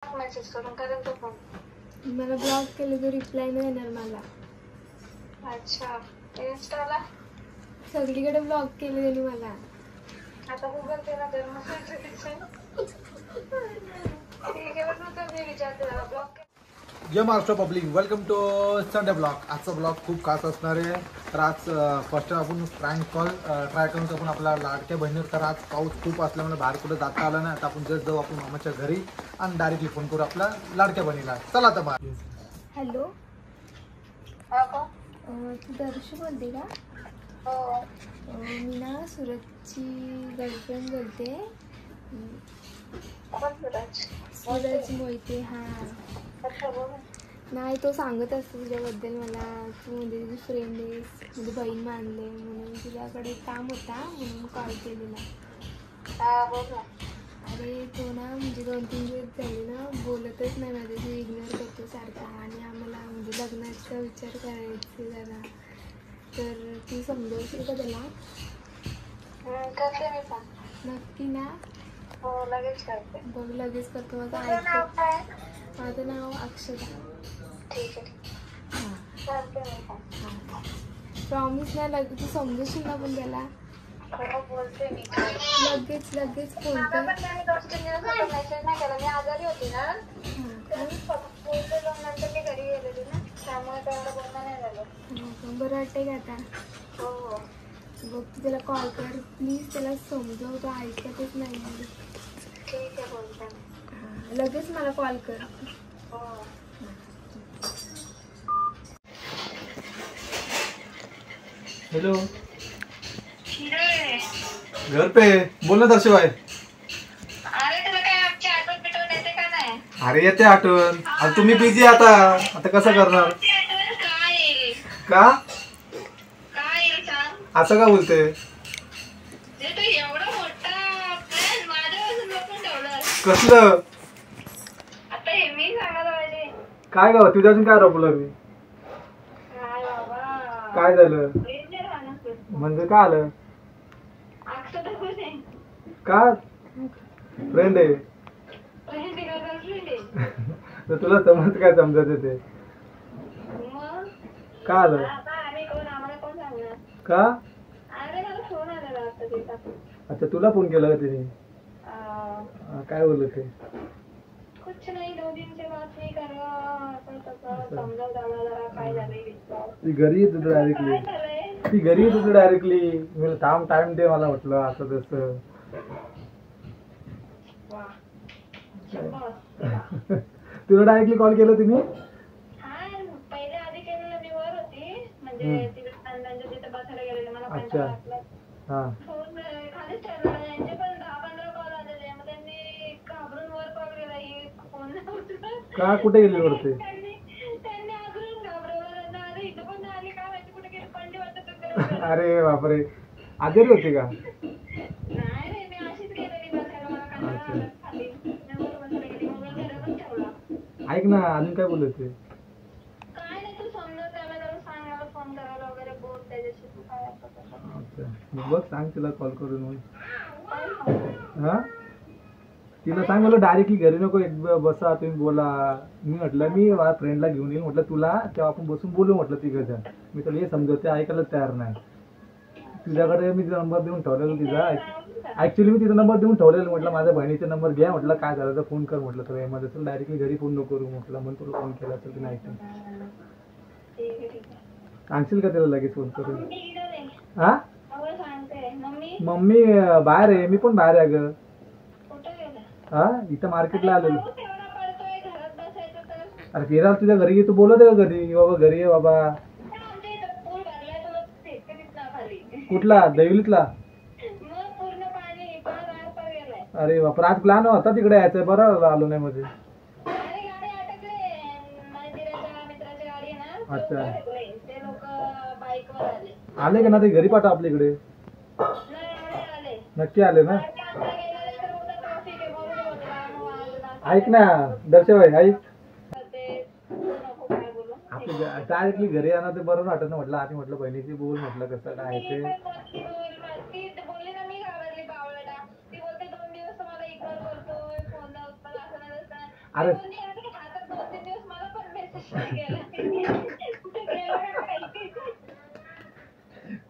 Message करून करेल तो फोन. मला ब्लॉक केलं तर रिप्लाय नाही येणार मला. अच्छा, इन्स्टाला सगळीकडे ब्लॉक केलं त्यांनी मला. आता गुगल पेला तर मग ठीक आहे, पण तर मी विचारते जरा ब्लॉक. जय Maharashtra public, welcome to Sunday blog. आजचा ब्लॉग खूप खास असणार आहे. तर आज फर्स्ट आपण प्रँक कॉल ट्राय करून आपण आपल्या लाडक्या बहिणीवर. तर आज पाऊस खूप असल्यामुळे बाहेर कुठं जाता आलं नाही. आता आपण जस्ट जाऊ आपण मामाच्या घरी आणि डायरेक्टली फोन करू आपल्या लाडक्या बहिणीला. चला आता बाहेर. हॅलो, हो तू दर्शू बोलते का? हो. मी ना सूरजची गर्लफ्रेंड बोलते. कोण सूरज? सूरज मोहिते. हां, अच्छा बोल. नाही, तो सांगत असतो तुझ्याबद्दल मला. तू म्हणजे तुझी फ्रेंड आहेस, म्हणजे बहीण मानले म्हणून. तुझ्याकडे काम होता म्हणून कॉल केलेला. हा बोल ना. अरे तो ना म्हणजे 2-3 दिवस झाले ना बोलतच नाही माझ्याशी, इग्नोर करतो सारखा. आणि आम्हाला म्हणजे लग्नाचा विचार करायचा जरा. तर तू समजावशील का त्याला? करते मी फोन. नक्की ना? हो लगेच करते. बघ, लगेच करतो. माझं तुझं नाव ऐकत. काय? माझं नाव अक्षता. ठीक आहे. हां करते मी फोन. हां, प्रॉमिस ना. तू समजूशील ना पण त्याला? हो बोलते मी. लगेच फोन मला कर. पण त्याने 2-3 दिवस मेसेज नाही केला. मी आजारी होती ना, हां, बोललेलो. नंतर मी घरी गेलेली ना, त्यामुळे तेवढं बोलणं नाही झालं. का? बरं वाटतंय का आता? हो हो. बघ, तू त्याला कॉल कर प्लीज. त्याला समजव, तो ऐकतच नाही. ठीक आहे, बोलते मी. हां, लगेच मला कॉल कर. हो. हॅलो, शिरे. घर पे बोल ना दर्शू भाई. अरे तुला काय आमची आठवण बिटवण येते का नाही? अरे येते आठवण. आता तुम्ही बिझी आता कसं करणार? आमची आठवण काय येईल? का काय येईल सांग? असं का बोलते? जे तू एवढा मोठा प्लॅन माझ्यापासून लपून ठेवलास. कसलं आता हे मी सांगायला पाहिजे. काय ग? तुझ्यापासून काय रोखलं मी? काय बाबा, काय झालं डेंजर माणूस आहेस तू. म्हणजे काय आलं? अक्षता खुश आहे. का फ्रेंड आहे? फ्रेंड आहे का गर्लफ्रेंड आहे? तर तुला समज काय समजत ते? मग का आलं? आता आम्ही कोण, आम्हाला कोण सांगणार? का? अरे मला फोन आलेला आता तिचा. अच्छा, तुला फोन केला का तिने? काय बोलत ते? कुछ नाही, 2 दिन से बात नहीं कर रहा. असं तसं समजाव त्याला जरा काय झालंय विचार. ती घरी येत होती डायरेक्टली. काय झालंय? ती घरी येत होती डायरेक्टली. मी थांब, टाइम दे मला म्हटलं असं तसं. वा, शब्बास. तुला डायरेक्टली कॉल केला तिने? हा, पहिले आधी केलेलं मी वर होती, म्हणजे तिकडे त्यांच्या तिथे बसायला गेलेले. मला अच्छा. हा, फोन खालीच ठेवलेला. त्यांचे पण 10-15 कॉल आलेले. मग त्यांनी घाबरून वर कॉल केला. ही फोन नाही उचलत. का कुठे गेली वरती? त्यांनी अजून घाबरवलं. अरे इथं पण नाही आली, काय माहिती कुठे गेली, पडली वाटत होते. अरे बापरे, आजारी होती का? नाही रे, मी अशीच गेलेली बसायला. मला कंटाळा आला खाली. मी वर बसायला गेली. मोबाईल घरातच ठेवला. ऐक ना, अजून काय बोलत ते? काय नाही, तू समजा त्याला जरा सांग मला फोन करायला वगैरे, बोल त्याच्याशी. तू काय असं तसं. अच्छा, मग बघ सांग तिला कॉल करून. मग काय सांगू? हा, तिला सांग मला डायरेक्टली घरी नको, एक बसा तुम्ही बोला. मी म्हटलं मी माझ्या फ्रेंडला घेऊन येईल म्हटलं तुला, तेव्हा आपण बसून बोलू म्हटलं तिघं. मी तुला हे समजवते, ऐकायला तयार नाही. तुझ्याकडे मी नंबर देऊन ठेवलेला तिचा. ऍक्च्युली मी तिचा नंबर देऊन ठेवलेला. म्हटलं माझ्या बहिणीचा नंबर घ्या, म्हटलं काय झालं तर फोन कर म्हटलं. तर एमर्जन्सी डायरेक्टली घरी फोन नको करू म्हटलं. म्हणून तुला फोन केला असेल. नाही ठीक आहे, ठीक आहे. सांगशील का तिला लगेच फोन करून? मम्मी इकडे आहे. हा, अहो सांगते. मम्मी मम्मी बाहेर आहे. मी पण बाहेर आहे ग. कुठे गेला? हा, इथं मार्केटला आलेलो. पाऊस एवढा पडतोय, घरात बसायचं तर. अरे फिरायला तुझ्या घरी ये, तू बोलत आहे का कधी बाबा घरी आहे बाबा? आमच्या इथं पूल भरलाय, तुला दिसते दिसला खाली. कुठला? दैवलीतला? मग पूर्ण पाणी पार गेलाय. अरे बापरे, आज प्लॅन होता तिकडे यायचं, बरं आलो नाही मध्ये. अरे गाडी अटकले. मंदिराच्या मित्राची गाडी आहे ना, अच्छा. अटकले. ते लोक बाईक वर आले. आले का ना ते घरी पाठव आपल्या इकडे? नाही आले. नक्की आले ना? आता गेलेले तर उद्या ट्रॉफिक आहे, बोलू होते ऐक ना दर्शभाई, ऐक. ते नको काय बोलू. आपल्या डायरेक्टली घरी येणार ते बरं वाटत ना. म्हटलं आधी म्हटलं बहिणीची बोल म्हटलं कसं काय ते. ती बोलली ना, मी घाबरली बावळटा. ती बोलते 2 दिवस मला इग्नोर करतोय, फोन लावतो, असं नाही तसं. अरे हातात 2-3 दिवस मला पण मेसेज नाही केला. कुठे गेला का काही?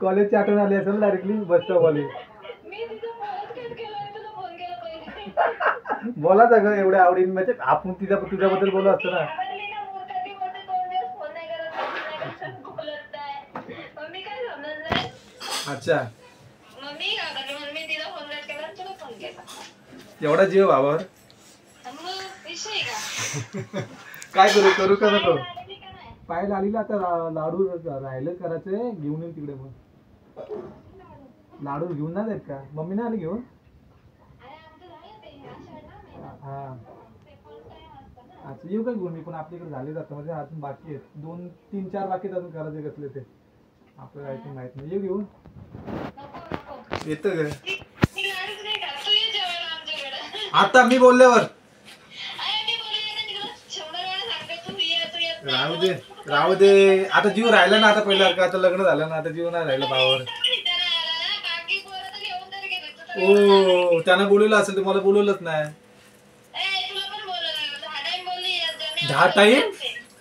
कॉलेजची आठवण आली असेल डायरेक्टली बस स्टॉप वाली. मी तिचा फोनच कट केला आणि तुला फोन केला पहिले. बोलायचं ग एवढ्या आवडीने म्हणजे आपण तुझ्याबद्दल बोललो असतो ना. आवडली ना मूर्ख ती बोलते 2 दिवस फोन नाही करत, नाही करत, बोलत नाही. मग मी काय समजणार? अच्छा मग मी काय करते? मग मी तिला फोन कट केला आणि तुला फोन केला. एवढा जीव भावावर मग विषय का? काय करू का नको. आलेली का नाही? पाहायला आलेला आता लाडू राहिलं करायचंय घेऊन येईल तिकडे. मग लाडू घेऊन नाही देत का मम्मी नाही आली घेऊन. अरे आमचं झालं ते आषाढ ना महिना. हा ते फुल टाइम असतं ना. अच्छा येऊ काय घेऊन मी पण आपल्याकडे झाले जातं म्हणजे अजून बाकी आहेत 2-3-4 बाकी आहेत अजून करायचे कसले ते आपल्याला ऐकून माहित नाही. येऊ घेऊन नको. येतं ग ती लाडूच नाही खात. तू ये जेवायला आमच्याकडे. आता मी बोलल्यावर. अरे मी बोलले ना तिला 100 वेळा सांगते तू ये नाही. राहू दे आता जीव राहिला ना आता पहिला आता लग्न झालं ना आता जीव नाही राहिला भावावर. बाकी पोरं तर घेऊन तरी गेले. तू तर ओ त्यानं बोलवलं असेल तर मला बोलवलंच नाही. तुला पण बोललं 10 टाइम बोलली.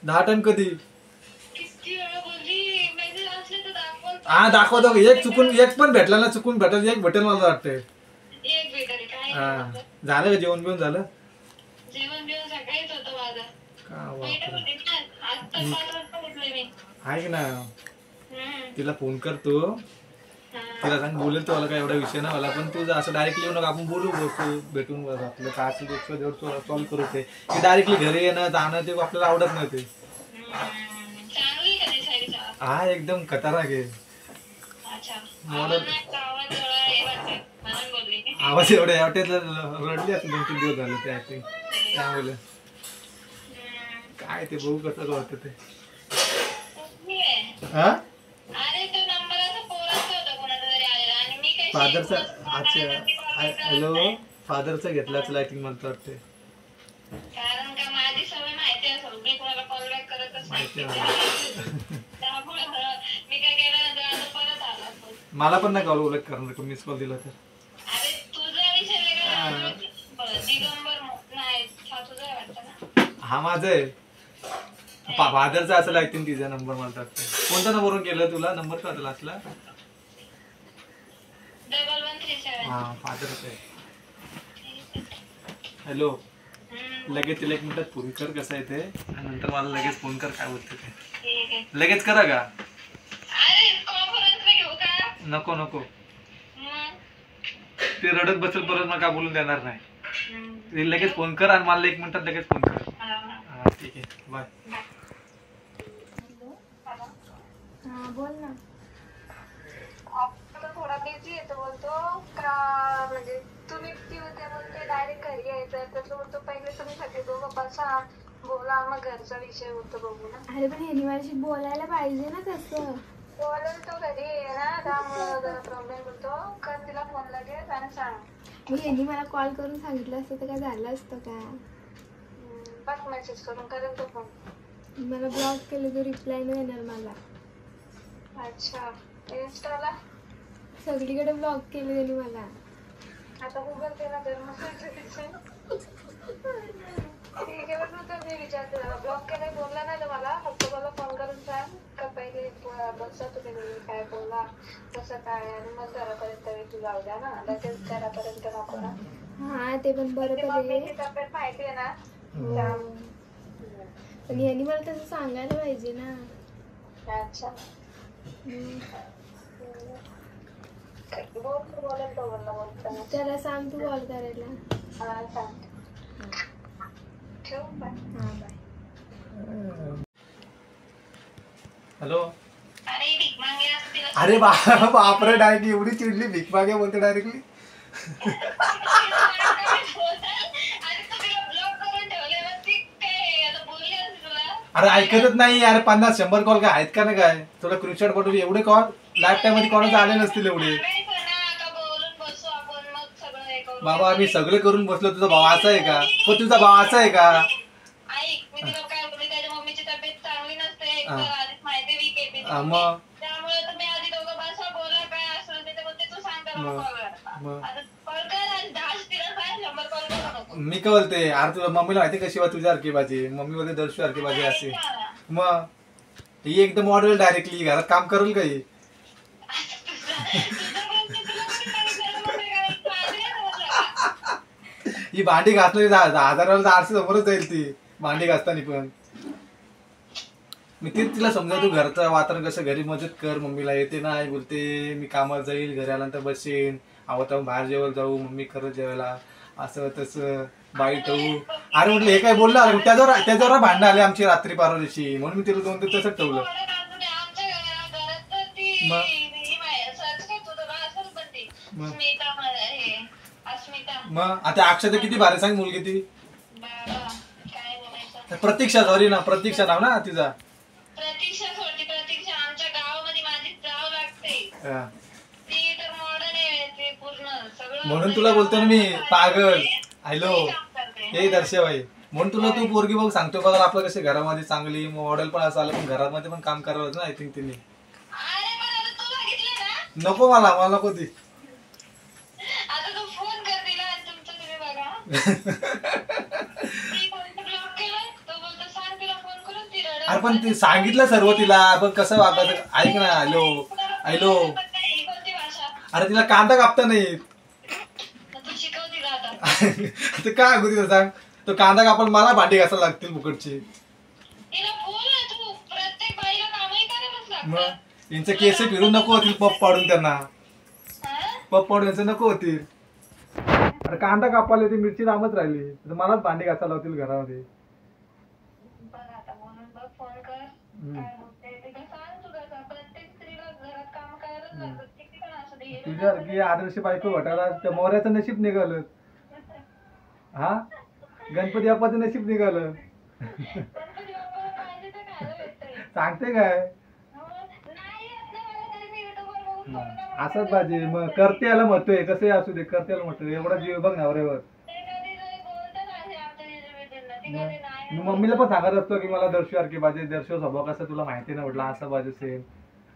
10 टाइम कधी. किती वेळा बोलली. मेसेज असले तर दाखव. हा दाखवतो एक पण भेटला ना चुकून भेटल एक भेटेल मला वाटतंय. एक भेटेल काय हा नाही. झालं का जेवण बिवण झालं. जेवण बिवण सकाळीच होतं माझं. का भेटत होती ना. आता 5 वाजता उठले मी. ऐक ना हम्म. तिला फोन करतो हा. तिला सांग बोलेल तो मला काय एवढा विषय ना मला पण तुझं असं डायरेक्टली येऊ नका आपण बोलू बसू भेटून बस आपलं काय असेल ते सॉल्व्ह करू ते डायरेक्टली घरी येणं जाणं ते आपल्याला आवडत नाही ते. चांगली का दिसायला? हा एकदम खतरनाक आहे. अच्छा. मॉडेल आवाज एवढा हे वाटतंय. म्हणून बोलली. आवाज एवढ्या हॉटेलला रडली असेल 2-3 दिवस झाले ते ऍक्टिंग त्यामुळे काय ते बघू कसं वाटतं ते. कसली आहे? हा अरे तो नंबर असा पोराचा होता कोणाचा तरी आलेला आणि मी काय फादरचा शिकवत हॅलो फादरचा घेतलाच लाईटिंग मला वाटते. कारण का माझी सवय माहिती असेल मी कोणाला कॉल बॅक करतच माहिती नाही. आहे. त्यामुळे मी काय केलं नंतर आता परत आला फोन. मला पण नाही कॉल उलट करणार मिस कॉल दिला तर. अरे तुझा विषय वेगळा दिगंबर नाही हा तुझा आहे वाटतं ना. हा माझा आहे फादरचा असं लाईटिंग तिचा नंबर मला वाटतं. कोणत्या नंबरवरून केलं तुला नंबर का होता लास्टला. 1137. हा फादरचा आहे. हॅलो लगेच तिला 1 मिनिटात फोन कर कसं आहे ते नंतर मला लगेच फोन कर काय बोलते ते. ठीक आहे. लगेच करा का. अरे कॉन्फरन्सला घेऊ का? नको नको मग ते रडत बसेल परत मला काय बोलून देणार नाही. हम्म. ते लगेच फोन कर आणि मला 1 मिनिटात लगेच फोन कर. हा. हा ठीक आहे बाय. हां बोल ना. आता थोडा बिझी येतो बोलतो का म्हणजे तुम्ही किती होते बोलते डायरेक्ट घरी यायचं तर बोलतो पहिले तुम्ही सगळे दोघं बसा बोला मग घरचा विषय होतो बघू ना. अरे पण ह्यानी माझ्याशी बोलायला पाहिजे ना तसं. बोलायला तो घरी आहे ना त्यामुळे जरा प्रॉब्लेम होतो कर तिला फोन लगेच आणि सांग. मग ह्यानी मला कॉल करून सांगितलं असतं तर काय झालं असतं का. बघ मेसेज करून करेल तो फोन. मला ब्लॉक केलं तर रिप्लाय नाही येणार मला. अच्छा इन्स्टाला सगळीकडे ब्लॉक केलं त्यांनी मला. आता गुगल पे ना कर मग ठीक आहे बघ तर मी विचारते त्याला ब्लॉक केलंय बोलला नाही तर मला फक्त मला फोन करून सांग का पहिले बसा तुम्ही घरी काय बोला कसं काय आणि मग घरापर्यंत तू जाऊ द्या ना लगेच घरापर्यंत नको ना. हा ते पण बरोबर आहे. मम्मीची तब्येत माहिती आहे ना पण यांनी मला तसं सांगायला पाहिजे ना. अच्छा बोलेल तो बोलला बोलताना त्याला सांग तू कॉल करायला. हा सांग ठेवू बाय. हां बाय. हॅलो अरे भीक मागे असं तिला अरे बापरे डायरेक्टली एवढी चिडली भीक मागे बोलते डायरेक्टली. अरे तू तिला ब्लॉक करून ठेवले मग ती काय आता बोलली असेल तुला. अरे ऐकतच नाही यार 50-100 कॉल काय आहेत का नाही काय तुला स्क्रीनशॉट पाठवली एवढे कॉल लाईफ टाइम मध्ये कोणाचे आले नसतील एवढे. बाबा आम्ही सगळे करून बसलो तुझा भाव असा आहे का पण तुझा भाव असा आहे का. ऐक मी तुला काय बोलली त्याच्या मम्मीची तब्येत चांगली नसते एक तर आधीच माहिती वीक आहे मग त्यामुळे तुम्ही आधी दोघं बसा बोला काय असेल ते बोलते तू सांग त्याला कॉल कर. आता कॉल कर आणि 10 तिला सांग 100 कॉल करू नको. मी काय बोलते, अरे तुला मम्मीला माहिती कशी तुझ्यासारखी भाजी, मम्मी बोलते दर्शूसारखी भाजी असे. मग ही एकदम मॉडेल डायरेक्टली घरात काम करेल का ही? ही भांडी घासणारी 10,000 आरसे समोरच जाईल ती भांडी घासताना. पण मी तेच तिला समजावतो, घरचं वातावरण कसं, घरी मदत कर मम्मीला. येते ना आई बोलते मी कामात जाईल, घरी आल्यानंतर बसेन, आवडता बाहेर जेवायला जाऊ, मम्मी करत जेवायला, असं तसं बाईट होऊ. अरे म्हटलं हे काय बोललं, अरे त्याच्यावर भांडणं आले आमची रात्री परवा दिवशी, म्हणून मी तिला 2 दिवस तसंच ठेवलं. मग आता अक्षता किती भारी सांग, मुलगी ती प्रतीक्षा, सॉरी ना, प्रतीक्षा नाव ना तिचा. प्रतीक्षा सोडती, प्रतीक्षा आमच्या गावामध्ये माझी जाव लागते. हा. ती तर मॉडर्न आहे, ते पूर्ण सगळं. म्हणून तुला बोलतो ना मी पागल. हॅलो काम करते. हे दर्शवाई, म्हणून तुला तू पोरगी बघ सांगतो बघा, आपलं कसं घरामध्ये चांगली मॉडेल पण असं आलं, पण घरामध्ये पण काम करावं ना. आय थिंक तिने अरे पण आता तू बघितलं ना, नको, मला नको ती. आता तू फोन कर तिला आणि तुमचं तुम्ही बघा. ती कोणतं ब्लॉक केलं, तो बोलतो सांग तिला फोन करून, ती रडत. अरे पण ते सांगितलं सर्व तिला, पण कसं वागायचं. ऐक ना, हॅलो हॅलो, ही कोणती भाषा? अरे तिला कांदा कापता नाही येत. मग तू शिकव तिला आता. ते काय अगोदर सांग, तो कांदा कापायला मला भांडी घासायला लागतील फुकटची. तिला बोल ना तू, प्रत्येक बाईला कामही करायलाच लागतं. मग यांचे केस फिरून नको होतील पप पाडून, त्यांना हा? पप पाडून यांचं नको होतील. अरे कांदा कापायला ती मिरची लांबच राहिली, तर मलाच भांडी घासायला होतील घरामध्ये. बघ आता म्हणून बघ, फोन कर, काय होते तिला सांग. तुला प्रत्येक स्त्रीला घरात काम करायलाच लागतं, किती पण असू दे. हे तुझ्यासारखी आदर्श बायको भेटायला त्या मोऱ्याचं नशीब निघालं. हा, गणपती बाप्पाचं नशीब निघालं. गणपती बाप्पाला पाहिजे तर खायला भेटतंय. सांगते काय, नाही येत ना मला, तरी मी युट्यूबवर बघून थोडं असंच पाहिजे. मग करते याला महत्व, कसंही असू दे, करते याला महत्व. एवढा जीव बघ नवऱ्यावर. ते कधी तरी बोलतात असे आमच्या जिजूबीजूंना. ती कधी नाही मी मम्मीला पण सांगत असतो की मला दर्शूसारखी पाहिजे, दर्शू स्वभाव कसं तुला माहिती नाही म्हटलं, असं पाहिजे सेम.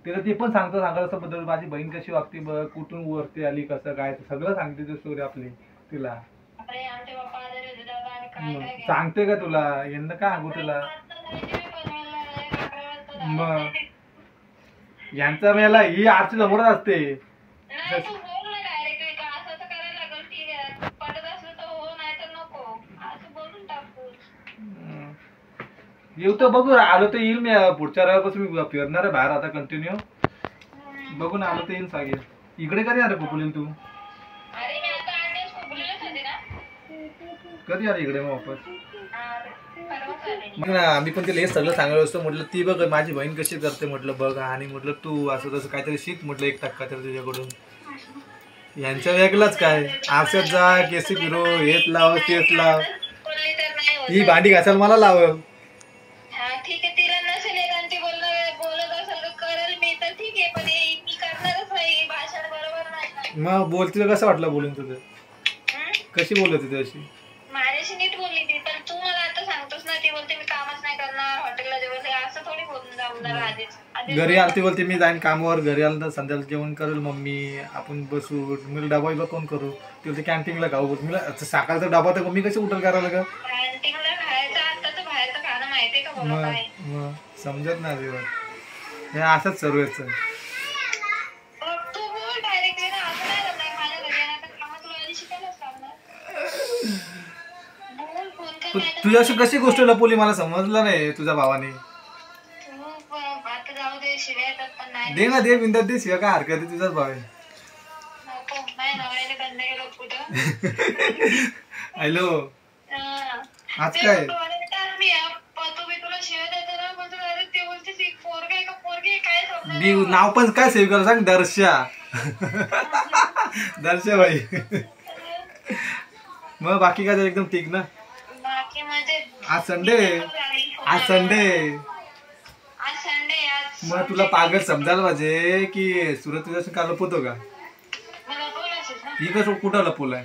तिला ती पण सांगत असतं बद्दल, माझी बहीण कशी वागते बघ, कुठून वरती आली, कसं काय, सगळं सांगते ती स्टोरी आपली तिला. अरे आमचे पप्पा आजारी होते तेव्हा आम्ही काय काय केलं. सांगते का तुला, यांना काय सांगू तुला. मग यांचा मेला ही आरची समोरच असते. नाही तू बोल ना डायरेक्टली का असं तर करायला लागेल, ठीक आहे पटत असलं तर हो, नाही तर नको, असं बोलून टाकू. येऊ तर बघू, आलो तर येईल मी. पुढच्या रविवारपासून मी फिरणार आहे बाहेर आता कंटिन्यू. बघून आलो तर येईल सांगेल. इकडे कधी आलं कोकलील तू? अरे मी आता 8 दिवस खोकलेलंच होते ना. कधी आली इकडे मग वापस? परवाच आले. मग ना आम्ही पण तिला हे सगळं सांगायला असतो, म्हटलं ती बघ माझी बहीण कशी करते म्हटलं बघ, आणि म्हटलं तू असं तसं काहीतरी शिक म्हटलं 1% तर तुझ्याकडून. यांच्या वेगळाच काय, आरशात जा, केसी फिरो, हेच लाव तेच लाव. बोलली तर नाही होत. ही भांडी घासायला मला लाव. हा ठीक आहे, तिला नसेल येत आणि ती बोलत असेल तर करेल मी, तर ठीक आहे, पण मी करणारच नाही. भाषण बरोबर नाही ना. मग बोल, तिला कसं वाटलं बोलून तुझं? हं? कशी बोलत होती अशी? माझ्याशी नीट बोलली ती, पण तू मला आता सांगतोस ना, ती बोलते मी कामच नाही करणार, हॉटेलला जेवण, असं थोडी बोलून जमणार. आधीच घरी आलती बोलते मी जाईन कामावर, घरी आलं तर संध्याकाळी जेवण करेल मम्मी, आपण बसू, मी डबा बिबा कोण करू, ती बोलते कॅन्टीनला खाऊ. मी सकाळचा डबा तर मम्मी कशी उठल करायला का? कॅन्टीनला खायचं, आता तर बाहेरचं खाणं माहितीये का बाबा काय? मग समजत नाही अजिबात. हे असंच सर्व याचं. तू बोल डायरेक्टली ना, असं नाही जमणार. माझ्या घरी येणार तर कामं तुला आधी शिकायलाच लागणार. बोल, फोन कर. नाही तर तुझ्याशी कशी गोष्ट लपवली मला समजलं नाही तुझ्या भावाने. तू आता जाऊ दे, शिव्या येतात पण नाही. दे ना, दे बिंदात दे, शिवाय काय हरकत आहे, तुझाच भाव आहे. नको, माझ्या नवऱ्याने बंद केलं कुठं. हॅलो, हा. आज ते काय बोलतो, अरे बेटा, मी तुला शिव्या देतो ना, बोलतो अरे ते बोलते ती पोरगी आहे का पोरगी आहे, काय समजलं? नाव पण काय सेव्ह कर सांग, दर्शा. दर्शा भाई. मग बाकी काय एकदम ठीक ना? बाकी म्हणजे आज संडे, आज संडे. आज संडे, आज मग तुला पागल समजायला पाहिजे की सुरत तुझ्याशी का लपवतो का? मला बोलायचंच ना. ही कसं कुठं लपवलंय?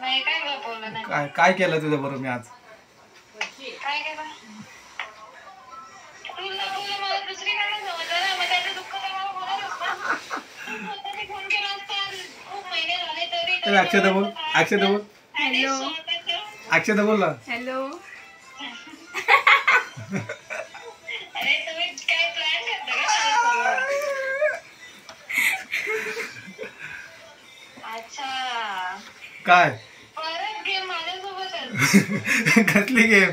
नाही काय बोललं नाही. काय काय केलं तुझ्या बरोबर मी आज? काय केलं? तुला बोललं मला दुसरीकडे समजलं ना, मग त्याचं दुःख तर मला होणारच ना. तू स्वतःने फोन केला असता, खूप महिने झाले तरी अक्षता बोल, अक्षता बोल. हॅलो. अक्षता बोल ना. हॅलो. अरे तुम्ही काय प्लॅन करता का माझ्यासोबत? अच्छा काय परत गेम माझ्यासोबतच. कसली गेम?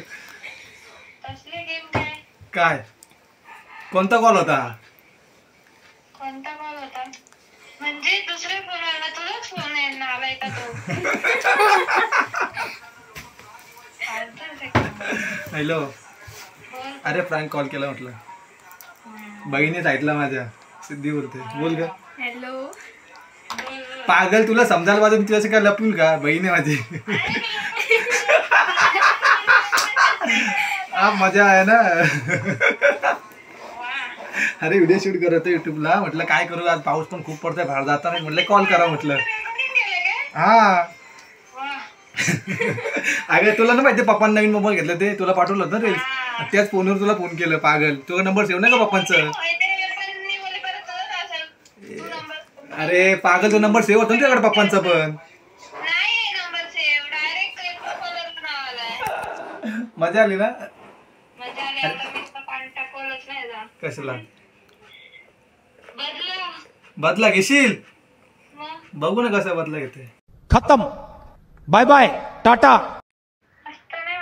कसले गेम काय? काय कोणता कॉल होता? कोणता कॉल होता? म्हणजे दुसरे फोन आला तुलाच फोन आहे ना आलाय का तो? हॅलो. बोल. अरे फ्रँक कॉल केला म्हटलं. बहिणी साईडला माझ्या सिद्धी बोलते. बोल ग. हॅलो. पागल तुला समजायला पाहिजे. तुला असं काय लपून का? बहीण आहे माझी. हा मजा आहे ना. अरे व्हिडिओ शूट करत युट्यूबला. म्हटलं काय करू आज पाऊस पण खूप पडतोय बाहेर जाता नाही. म्हटलं कॉल करा म्हटलं. हा अगं तुला ना माहिती पप्पांनी नवीन मोबाईल घेतलं ते तुला पाठवलं होतं रे. त्याच फोनवर तुला फोन केलं. पागल तुझा नंबर सेव्ह नाही का पप्पांचं? अरे पागल तो नंबर सेव्ह होता ना तुझ्याकडे पप्पांचा पण. मजा आली ना. कशाला बदला घेशील? बघू ना कसा बदला घेते. खत्म. Bye bye Tata.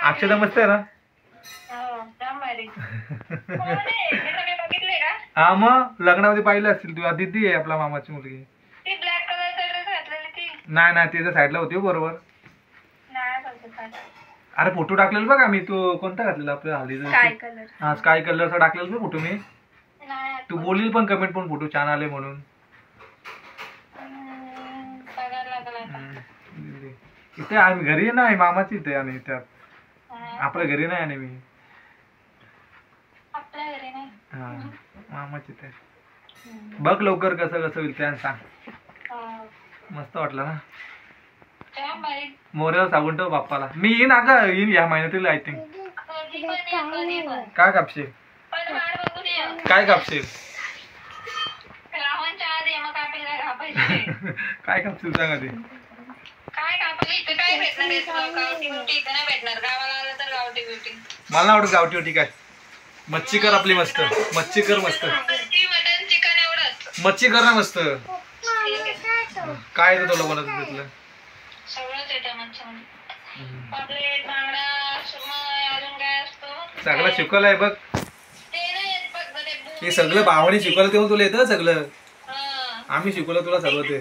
अक्षता मस्त आहे ना. हा मग लग्नामध्ये पाहिलं असतील. तू दिदी आहे आपला मामाची मुलगी. नाही नाही तिच्या साईडला होती बरोबर. अरे फोटो टाकलेला बघा मी. तू कोणता घातलेला आपल्या हल्दीचा? हा स्काय कलरचा टाकलेला ना फोटो मी. तू बोलील पण कमेंट पण फोटो छान आले म्हणून. इथे आम्ही घरी नाही मामाची इथे आणि त्यात आपल्या घरी नाही आणि मी हा मामाची ते. बघ लवकर कसं कसं होईल त्या सांग. मस्त वाटलं ना. मोऱ्याला सांगून ठेव बाप्पाला. मी येईन अगं येईन या महिन्यातील आय थिंक. काय कापशील? काय कापशील? काय कापशील सांग आधी. मला नाही आवडत गावठी होती. काय मच्छी कर आपली मस्त. मच्छी कर मस्त. मच्छी कर ना मस्त. काय येतं तुला बनवत तिथलं? सगळं शिकवलंय बघ. हे सगळं भावाने शिकवलं तेव्हा तुला येतं सगळं. आम्ही शिकवलं तुला सगळं ते.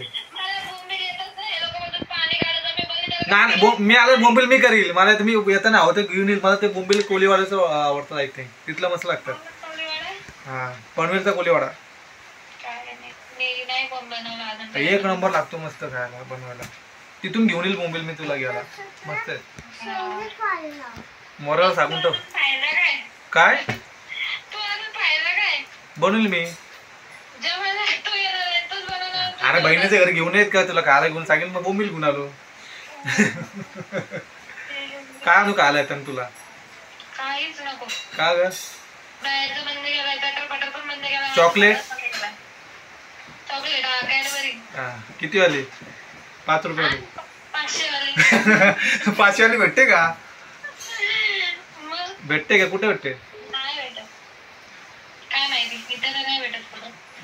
नाही मी आलो बोंबील मी करील. मला तुम्ही येतं ना होतं घेऊन येईल. मला ते बोंबील कोळीवाड्याचं आवडतं. आय थिंक तिथलं मस्त लागतं. हा पनवेलचा कोळीवाडा एक नंबर लागतो मस्त खायला बनवायला. तिथून घेऊन येईल बोंबील मी तुला घ्यायला. मस्त आहे. मोराला सांगून ठेव. काय बनवली मी? अरे बहिणीच्या घरी घेऊन येत का तुला खायला घेऊन सांगेल. मग बोंबील घेऊन आलो. काय आणू खायला येतं तुला? का ग? चॉकलेट किती वाली? 5 रुपये. 500 वाली भेटते का? भेटते का? कुठे भेटते?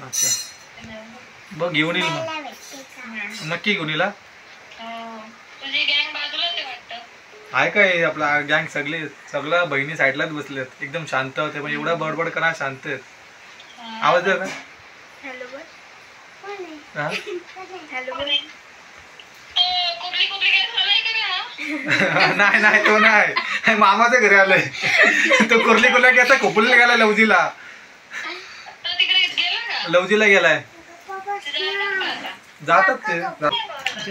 अच्छा बघ घेऊन येईल मग. नक्की घेऊन येईल. आहे काय आपला गँग सगळं बहिणी साईडलाच बसलेत एकदम शांत होते. पण एवढा बडबड करा शांत आहेत. आवाज द्या ना. नाही नाही तो नाही मामाच्या घरी आलोय. तो कुर्ली कुर्ल्या घ्यायचा खोपलीला गेलाय. लवजीला गेलाय. जातात ते.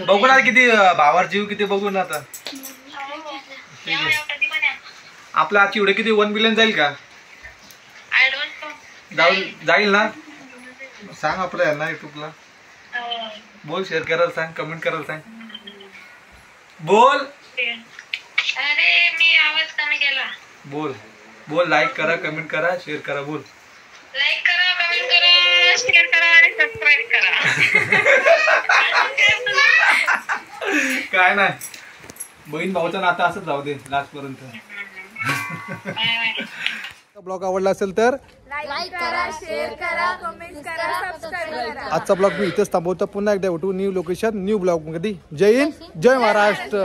बघू ना किती भावार जीव किती बघू ना आता. आपला आजची व्हिडिओ किती 1 बिलियन जाईल का? जाईल ना. सांग आपल्या यांना युट्यूबला. बोल शेअर करायला सांग. कमेंट करायला सांग. बोल. अरे मी आवाज कमी केला. बोल बोल. लाईक करा कमेंट करा शेअर करा. बोल. लाईक करा कमेंट करा शेअर करा आणि सबस्क्राईब करा. काय नाही बहीण भाऊचं नातं असंच जाऊ दे लास्ट पर्यंत. ब्लॉग आवडला असेल तर लाईक करा, शेअर करा, कमेंट करा, सबस्क्राईब करा. आजचा ब्लॉग मी इथेच थांबवतो. पुन्हा एकदा भेटू न्यू लोकेशन न्यू ब्लॉग मध्ये. जय हिंद, जय महाराष्ट्र.